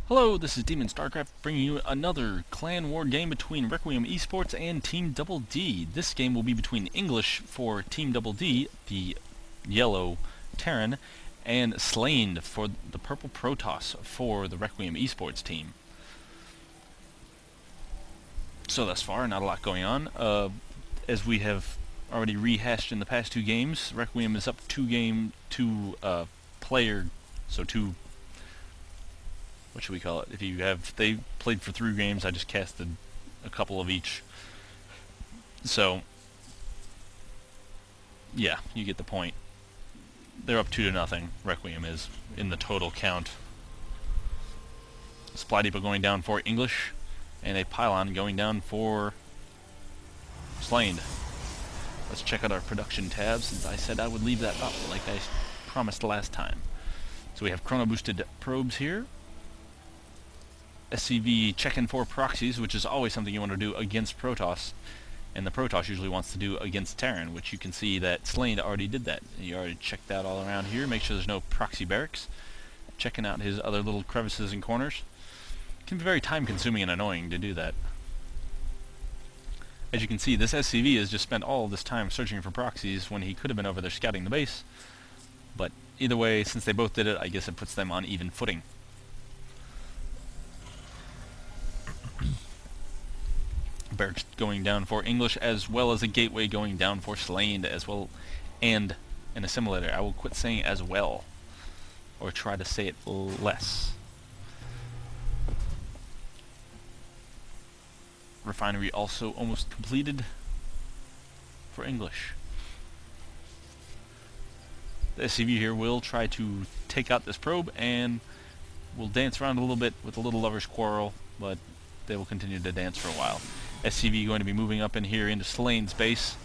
Hello, this is DemonStarCraft bringing you another clan war game between Requiem Esports and Team Double D. This game will be between English for Team Double D, the yellow Terran, and SlaineD for the purple Protoss for the Requiem Esports team. So thus far, not a lot going on. As we have already rehashed in the past two games, Requiem is up player, so two. What should we call it? They played for 3 games, I just casted a couple of each. So, yeah, you get the point. They're up 2-0, Requiem is, in the total count. SlaineD going down for English, and a pylon going down for SlaineD. Let's check out our production tab, since I said I would leave that up, like I promised last time. So we have chrono-boosted probes here. SCV checking for proxies, which is always something you want to do against Protoss, and the Protoss usually wants to do against Terran, which you can see that SlaineD already did that. You already checked that all around here, make sure there's no proxy barracks. Checking out his other little crevices and corners. It can be very time consuming and annoying to do that. As you can see, this SCV has just spent all this time searching for proxies when he could have been over there scouting the base. But either way, since they both did it, I guess it puts them on even footing. Barracks going down for English, as well as a gateway going down for SlaineD, as well, and an assimilator. I will quit saying as well, or try to say it less. Refinery also almost completed for English. The SCV here will try to take out this probe, and will dance around a little bit with a little lover's quarrel, but they will continue to dance for a while. SCV going to be moving up in here into SlaineD's base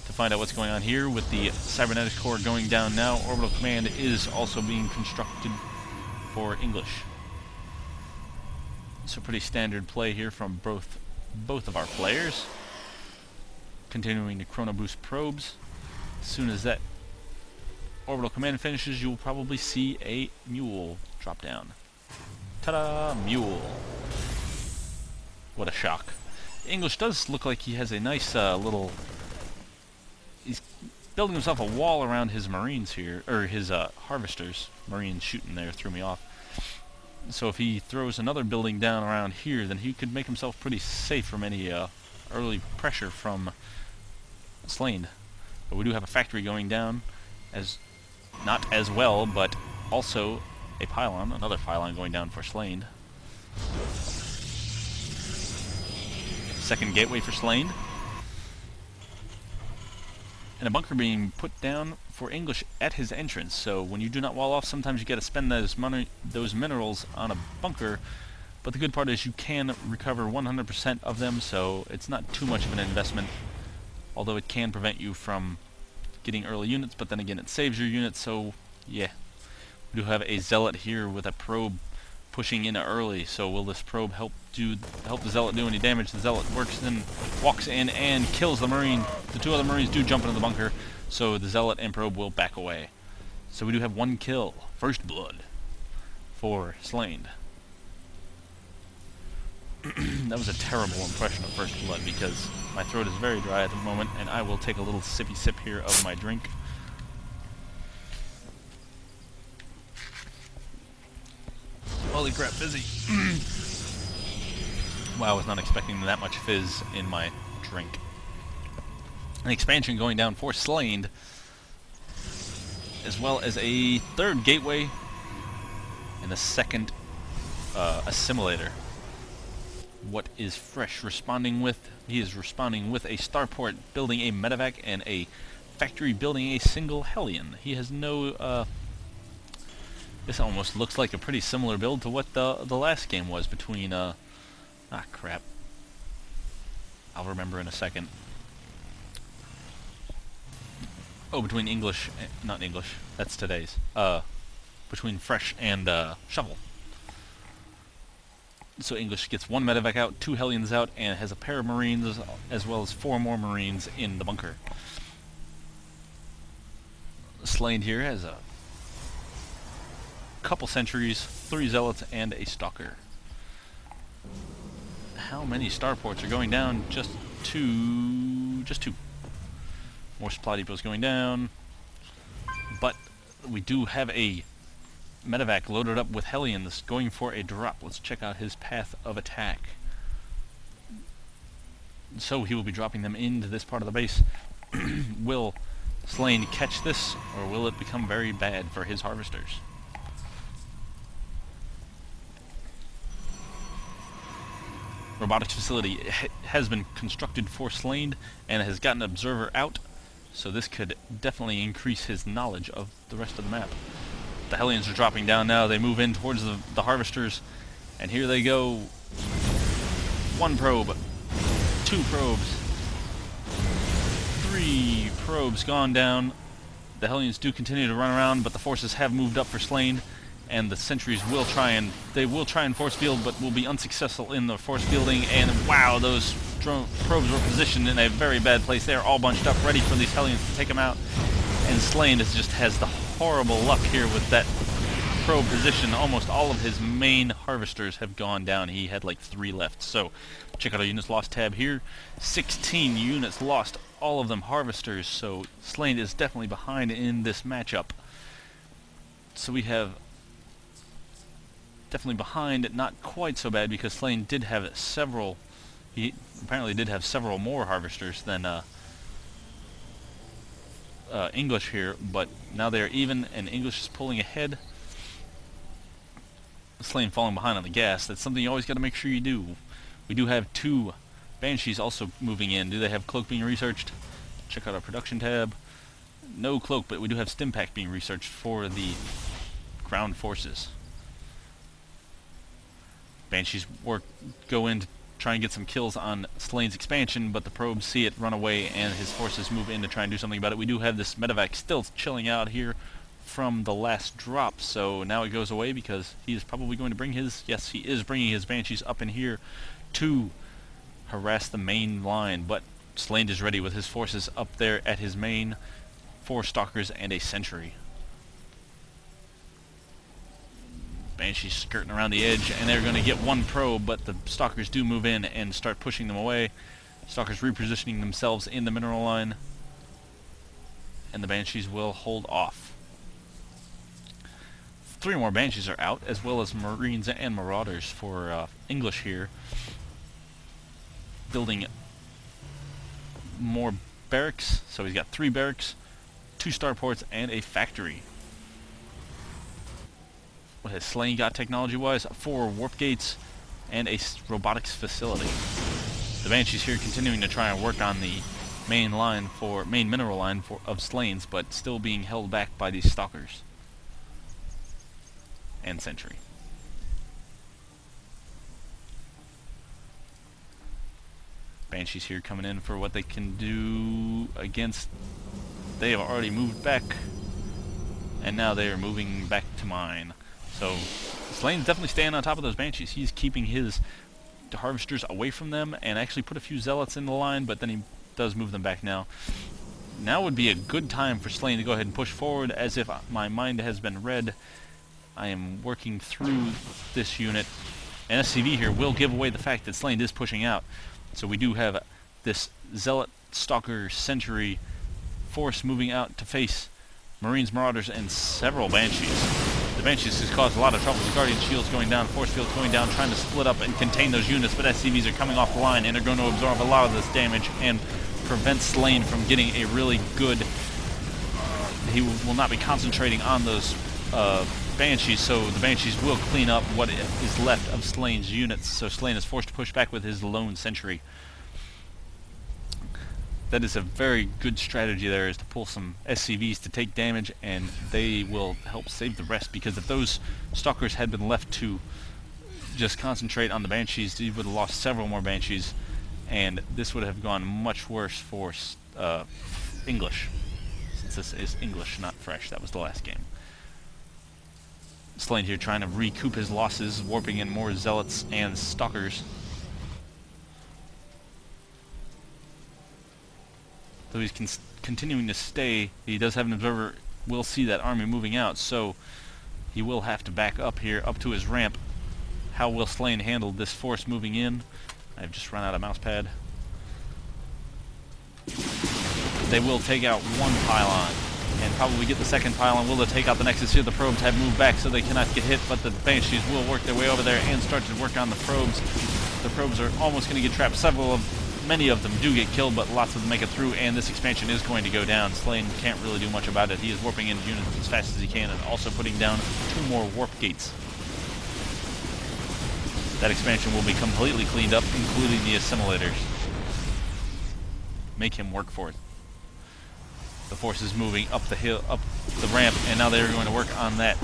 to find out what's going on here with the cybernetics core going down now. Orbital command is also being constructed for English. So pretty standard play here from both of our players. Continuing to chrono boost probes. As soon as that orbital command finishes, you will probably see a mule drop down. Ta-da! Mule. What a shock. English does look like he has a nice little... He's building himself a wall around his marines here, or his harvesters. Marines shooting there threw me off. So if he throws another building down around here, then he could make himself pretty safe from any early pressure from SlaineD. But we do have a factory going down, as not as well, but also a pylon, another pylon going down for SlaineD. Second gateway for SlaineD. And a bunker being put down for English at his entrance. So when you do not wall off, sometimes you got to spend those minerals on a bunker. But the good part is you can recover 100% of them, so it's not too much of an investment. Although it can prevent you from getting early units, but then again it saves your units, so yeah. We do have a zealot here with a probe pushing in early, so will this probe help the zealot do any damage? The zealot walks in and kills the marine. The 2 other marines do jump into the bunker, so the zealot and probe will back away. So we do have 1 kill, first blood for SlaineD. That was a terrible impression of first blood because my throat is very dry at the moment, and I will take a little sippy sip here of my drink. Holy crap, fizzy. Wow, I was not expecting that much fizz in my drink. An expansion going down for SlaineD, as well as a 3rd gateway and a 2nd assimilator. What is Fresh responding with? He is responding with a starport building a medevac and a factory building a single Hellion. He has no... This almost looks like a pretty similar build to what the last game was between, crap. I'll remember in a second. Oh, between English, not English, that's today's. Between Fresh and, Shovel. So English gets 1 medevac out, 2 Hellions out, and has a pair of Marines, as well as 4 more Marines in the bunker. SlaineD here has a couple sentries 3 zealots, and a stalker. How many starports are going down? Just two. Just 2. More supply depots going down. But we do have a medevac loaded up with Hellions going for a drop. Let's check out his path of attack. So he will be dropping them into this part of the base. Will SlaineD catch this, or will it become very bad for his harvesters? Robotics facility has been constructed for SlaineD and has gotten an observer out, so this could definitely increase his knowledge of the rest of the map. The Hellions are dropping down now. They move in towards the harvesters, and here they go. 1 probe, 2 probes, 3 probes gone down. The Hellions do continue to run around, but the forces have moved up for SlaineD, and the sentries will try and force field, but will be unsuccessful in the force fielding. And wow, those probes were positioned in a very bad place. They are all bunched up, ready for these Hellions to take them out. And SlaineD just has the horrible luck here with that probe position. Almost all of his main harvesters have gone down. He had like 3 left. So check out our units lost tab here. 16 units lost, all of them harvesters. So SlaineD is definitely behind in this matchup. So we have definitely behind, not quite so bad, because SlaineD did have several. He apparently did have several more harvesters than English here, but now they are even, and English is pulling ahead. SlaineD falling behind on the gas. That's something you always got to make sure you do. We do have 2 Banshees also moving in. Do they have cloak being researched? Check out our production tab. No cloak, but we do have Stimpack being researched for the ground forces. Banshees go in to try and get some kills on SlaineD's expansion, but the probes see it, run away, and his forces move in to try and do something about it. We do have this medevac still chilling out here from the last drop, so now it goes away because he is probably going to bring his, yes, he is bringing his Banshees up in here to harass the main line, but SlaineD is ready with his forces up there at his main, 4 stalkers and a sentry. Banshees skirting around the edge, and they're going to get 1 probe, but the stalkers do move in and start pushing them away. Stalkers repositioning themselves in the mineral line, and the Banshees will hold off. 3 more Banshees are out, as well as Marines and Marauders for English here, building more barracks. So he's got 3 barracks, 2 starports, and a factory. What has SlaineD got technology-wise? 4 warp gates and a robotics facility. The Banshees here continuing to try and work on the main mineral line of SlaineD's, but still being held back by these stalkers and sentry. Banshees here coming in for what they can do against. They have already moved back, and now they are moving back to mine. So SlaineD's definitely staying on top of those Banshees. He's keeping his harvesters away from them, and actually put a few zealots in the line, but then he does move them back now. Now would be a good time for SlaineD to go ahead and push forward, as if my mind has been read. I am working through this unit, and SCV here will give away the fact that SlaineD is pushing out. So we do have this zealot, stalker, sentry force moving out to face Marines, Marauders, and several Banshees. The Banshees has caused a lot of trouble. The Guardian Shields going down, Force Fields going down, trying to split up and contain those units, but SCVs are coming off the line and are going to absorb a lot of this damage and prevent SlaineD from getting a really good... He will not be concentrating on those Banshees, so the Banshees will clean up what is left of SlaineD's units, so SlaineD is forced to push back with his lone sentry. That is a very good strategy there, is to pull some SCVs to take damage, and they will help save the rest, because if those stalkers had been left to just concentrate on the Banshees, he would have lost several more Banshees, and this would have gone much worse for English, since this is English, not fresh. That was the last game. SlaineD here trying to recoup his losses, warping in more zealots and stalkers. Though he's continuing to stay, he does have an observer, will see that army moving out, so He will have to back up here, up to his ramp. How will SlaineD handle this force moving in? I've just run out of mouse pad. They will take out one pylon, and probably get the second pylon. Will they take out the Nexus here? The probes have moved back, so they cannot get hit, but the Banshees will work their way over there and start to work on the probes. The probes are almost going to get trapped. Many of them do get killed, but lots of them make it through, and this expansion is going to go down. SlaineD can't really do much about it. He is warping in units as fast as he can, and also putting down 2 more warp gates. That expansion will be completely cleaned up, including the assimilators. Make him work for it. The force is moving up the hill, up the ramp, and now they're going to work on that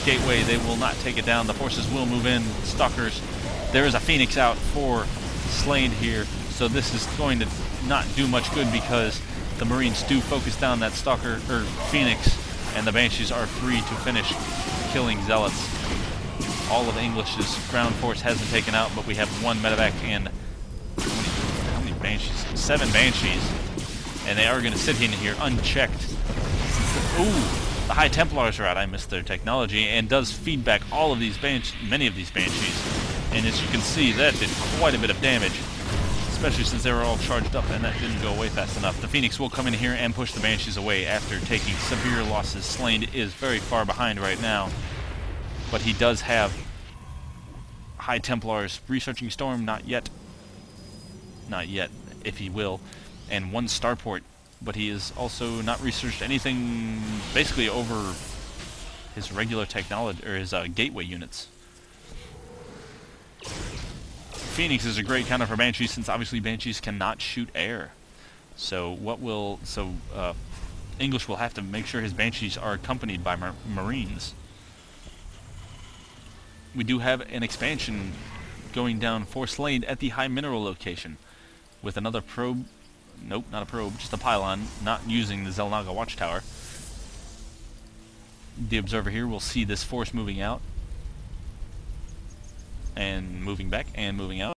gateway. They will not take it down. The forces will move in. Stalkers. There is a Phoenix out for SlaineD here, so this is going to not do much good because the Marines do focus down that Stalker, or Phoenix, and the Banshees are free to finish killing Zealots. All of English's ground force has been taken out, but we have 1 medevac and how many Banshees? 7 Banshees. And they are going to sit in here unchecked. Ooh, the High Templars are out. I missed their technology, and does feedback all of these many of these Banshees. And as you can see, that did quite a bit of damage, especially since they were all charged up, and that didn't go away fast enough. The Phoenix will come in here and push the Banshees away after taking severe losses. SlaineD is very far behind right now, but he does have High Templars. Researching Storm, not yet. Not yet, if he will. And 1 starport, but he has also not researched anything basically over his regular technology, or his gateway units. Phoenix is a great counter for Banshees, since obviously Banshees cannot shoot air. So English will have to make sure his Banshees are accompanied by Marines. We do have an expansion going down for SlaineD at the high mineral location, with another probe. Nope, not a probe, just a pylon, not using the Xel'Naga watchtower. The observer here will see this force moving out, and moving back, and moving out.